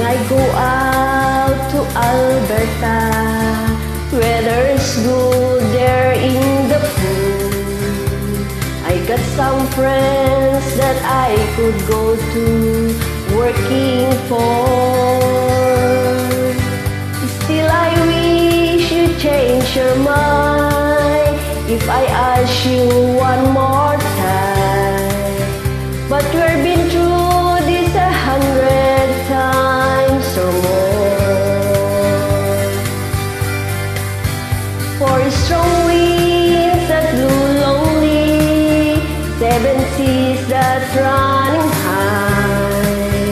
I go out to Alberta, weather's good there in the pool. I got some friends that I could go to working for. Still I wish you change your mind if I ask you one more time. But we've been through this 100 times or more. For strong winds that blew lonely, 7 seas that running high,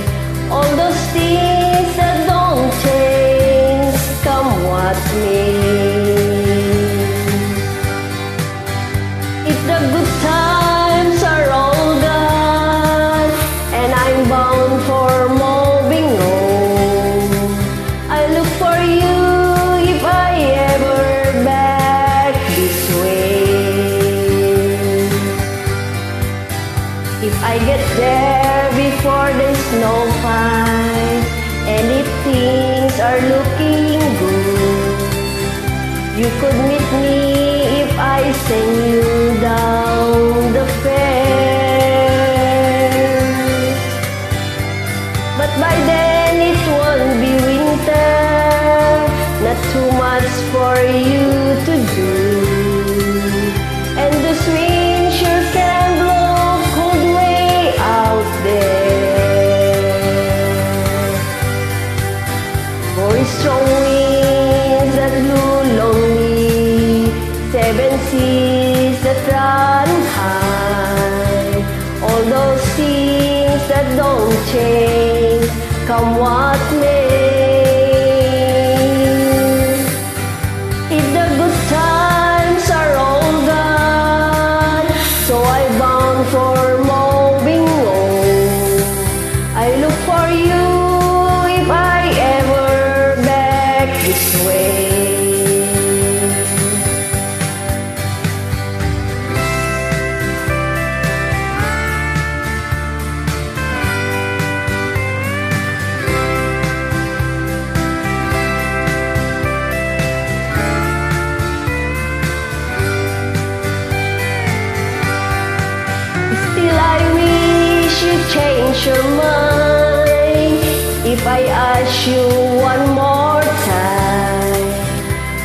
all those things that don't change, come what may. If the good times are all gone and I'm bound for moving on, I look for you if I ever back this way. If I get there before the snow flies, and if things are looking good, you could meet me if I send you down the fair. But by then it won't be winter, not too much for you to do, and the winds sure can blow cold way out there. For strong winds that blew lonely, 7 seas that run high, all those things that don't change, come what may. If the good times are all gone, so I bound for moving on, I look for you if I ever back this way. Still I wish you change your mind if I ask you one more time.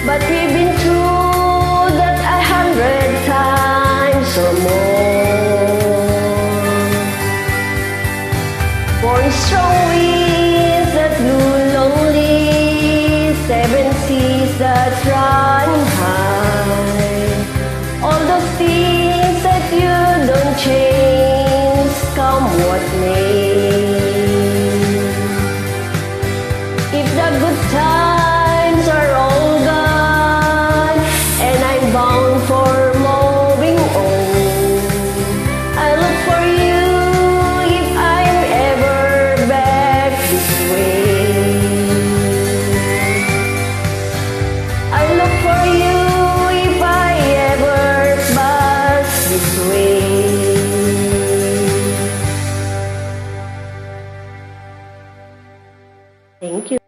But we've been through that 100 times or more. For strong winds that blew lonely, 7 seas that run high, all those things that you don't change, come what may. If the good times are all gone and I'm bound for moving on, I look for you if I'm ever back this way. I look for you if I ever pass this way. Thank you.